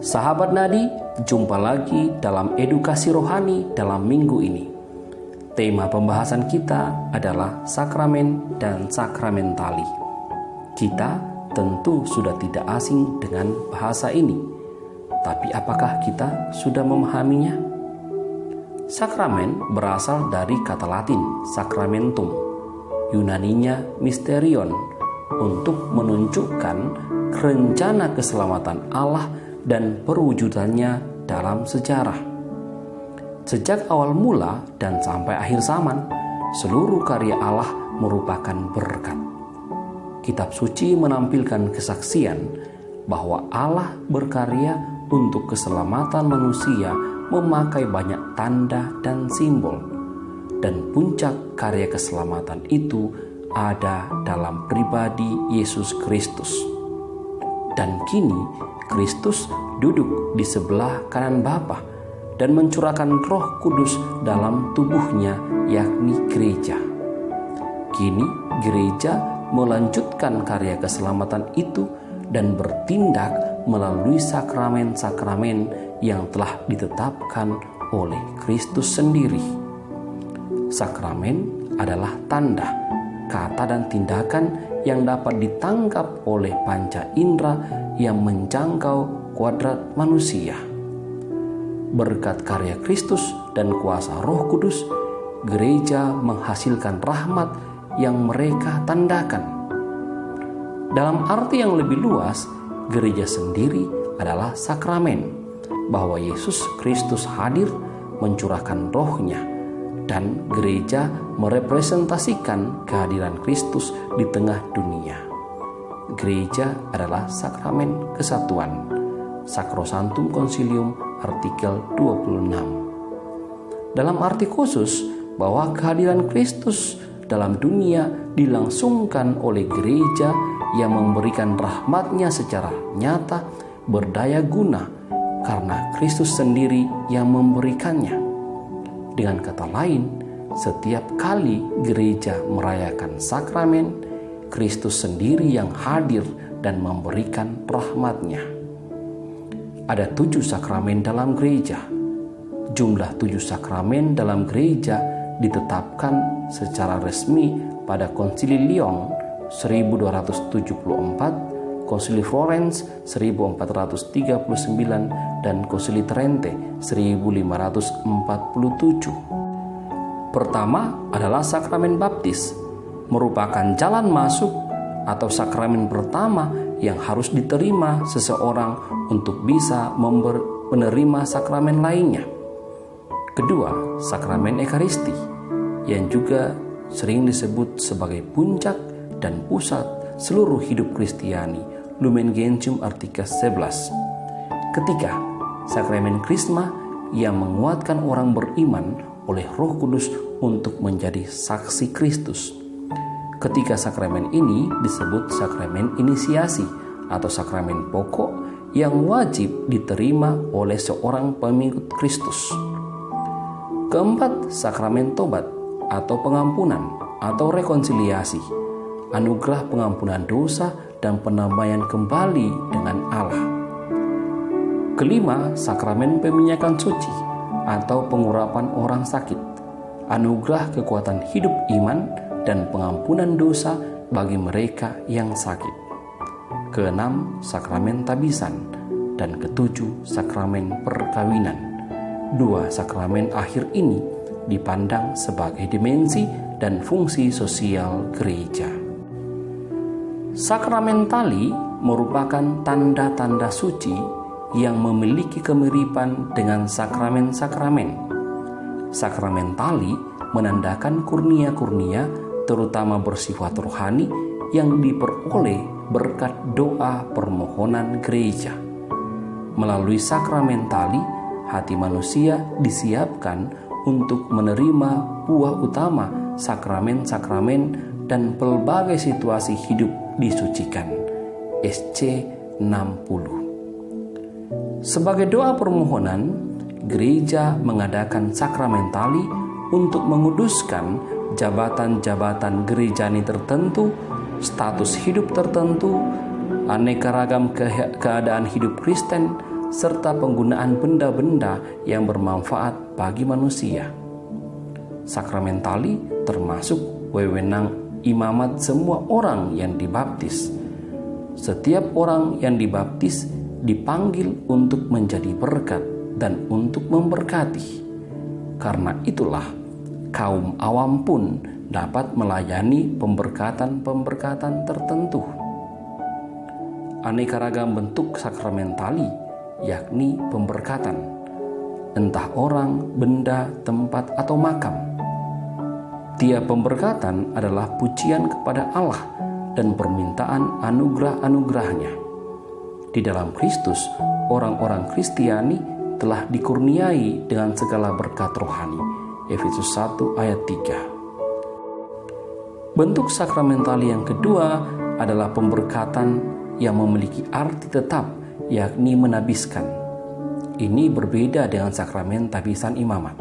Sahabat Nadi, jumpa lagi dalam edukasi rohani dalam minggu ini. Tema pembahasan kita adalah sakramen dan sakramentali. Kita tentu sudah tidak asing dengan bahasa ini, tapi apakah kita sudah memahaminya? Sakramen berasal dari kata Latin sacramentum, Yunaninya mysterion, untuk menunjukkan rencana keselamatan Allah dan perwujudannya dalam sejarah. Sejak awal mula dan sampai akhir zaman, seluruh karya Allah merupakan berkat. Kitab suci menampilkan kesaksian bahwa Allah berkarya untuk keselamatan manusia memakai banyak tanda dan simbol, dan puncak karya keselamatan itu ada dalam pribadi Yesus Kristus. Dan kini Kristus duduk di sebelah kanan Bapa dan mencurahkan Roh Kudus dalam tubuhnya, yakni gereja. Kini gereja melanjutkan karya keselamatan itu dan bertindak melalui sakramen-sakramen yang telah ditetapkan oleh Kristus sendiri. Sakramen adalah tanda, kata dan tindakan yang dapat ditangkap oleh panca indera yang menjangkau kuadrat manusia. Berkat karya Kristus dan kuasa Roh Kudus, gereja menghasilkan rahmat yang mereka tandakan. Dalam arti yang lebih luas, gereja sendiri adalah sakramen, bahwa Yesus Kristus hadir mencurahkan rohnya, dan gereja merepresentasikan kehadiran Kristus di tengah dunia. Gereja adalah sakramen kesatuan. Sacrosanctum Concilium artikel 26. Dalam arti khusus bahwa kehadiran Kristus dalam dunia dilangsungkan oleh gereja yang memberikan rahmatnya secara nyata, berdaya guna, karena Kristus sendiri yang memberikannya. Dengan kata lain, setiap kali gereja merayakan sakramen, Kristus sendiri yang hadir dan memberikan rahmat-Nya. Ada 7 sakramen dalam gereja. Jumlah 7 sakramen dalam gereja ditetapkan secara resmi pada Konsili Lyon 1274, Konsili Florence 1439, dan Konsili Trente 1547. Pertama adalah sakramen baptis, merupakan jalan masuk atau sakramen pertama yang harus diterima seseorang untuk bisa menerima sakramen lainnya. Kedua, sakramen Ekaristi, yang juga sering disebut sebagai puncak dan pusat seluruh hidup Kristiani, Lumen Gentium artikel 11. Ketiga, sakramen Krisma, yang menguatkan orang beriman oleh Roh Kudus untuk menjadi saksi Kristus. Ketiga sakramen ini disebut sakramen inisiasi atau sakramen pokok yang wajib diterima oleh seorang pengikut Kristus. Keempat, sakramen tobat atau pengampunan atau rekonsiliasi, anugerah pengampunan dosa dan penambahan kembali dengan Allah. Kelima, sakramen peminyakan suci atau pengurapan orang sakit, anugerah kekuatan hidup iman dan pengampunan dosa bagi mereka yang sakit. Keenam, sakramen tabisan, dan ketujuh, sakramen perkawinan. 2 sakramen akhir ini dipandang sebagai dimensi dan fungsi sosial gereja. Sakramentali merupakan tanda-tanda suci yang memiliki kemiripan dengan sakramen-sakramen. Sakramentali menandakan kurnia-kurnia terutama bersifat rohani yang diperoleh berkat doa permohonan gereja. Melalui sakramentali, hati manusia disiapkan untuk menerima buah utama sakramen-sakramen dan pelbagai situasi hidup disucikan. SC 60. Sebagai doa permohonan, gereja mengadakan sakramentali untuk menguduskan jabatan-jabatan gerejani tertentu, status hidup tertentu, aneka ragam keadaan hidup Kristen, serta penggunaan benda-benda yang bermanfaat bagi manusia. Sakramentali termasuk wewenang imamat semua orang yang dibaptis. Setiap orang yang dibaptis dipanggil untuk menjadi berkat dan untuk memberkati. Karena itulah kaum awam pun dapat melayani pemberkatan-pemberkatan tertentu. Aneka ragam bentuk sakramentali, yakni pemberkatan, entah orang, benda, tempat, atau makam. Tiap pemberkatan adalah pujian kepada Allah dan permintaan anugerah-anugerahnya. Di dalam Kristus, orang-orang Kristiani telah dikurniai dengan segala berkat rohani. Efesus 1 ayat 3. Bentuk sakramentali yang kedua adalah pemberkatan yang memiliki arti tetap, yakni menabiskan. Ini berbeda dengan sakramen tabisan imamat.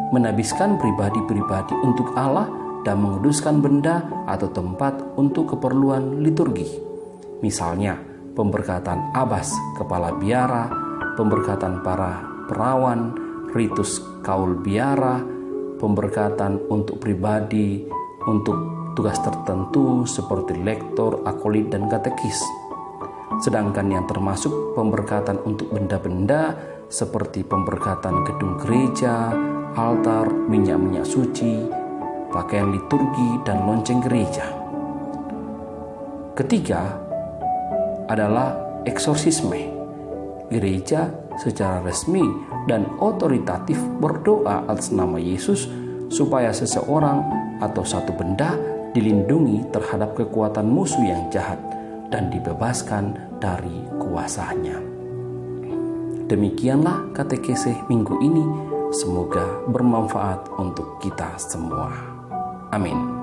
Menabiskan pribadi-pribadi untuk Allah dan menguduskan benda atau tempat untuk keperluan liturgi. Misalnya, pemberkatan Abbas, kepala biara, pemberkatan para perawan, ritus kaul biara, pemberkatan untuk pribadi, untuk tugas tertentu seperti lektor, akolit, dan katekis. Sedangkan yang termasuk pemberkatan untuk benda-benda seperti pemberkatan gedung gereja, altar, minyak-minyak suci, pakaian liturgi, dan lonceng gereja. Ketiga adalah eksorsisme. Gereja secara resmi dan otoritatif berdoa atas nama Yesus supaya seseorang atau satu benda dilindungi terhadap kekuatan musuh yang jahat dan dibebaskan dari kuasanya. Demikianlah katekese minggu ini. Semoga bermanfaat untuk kita semua. Amin.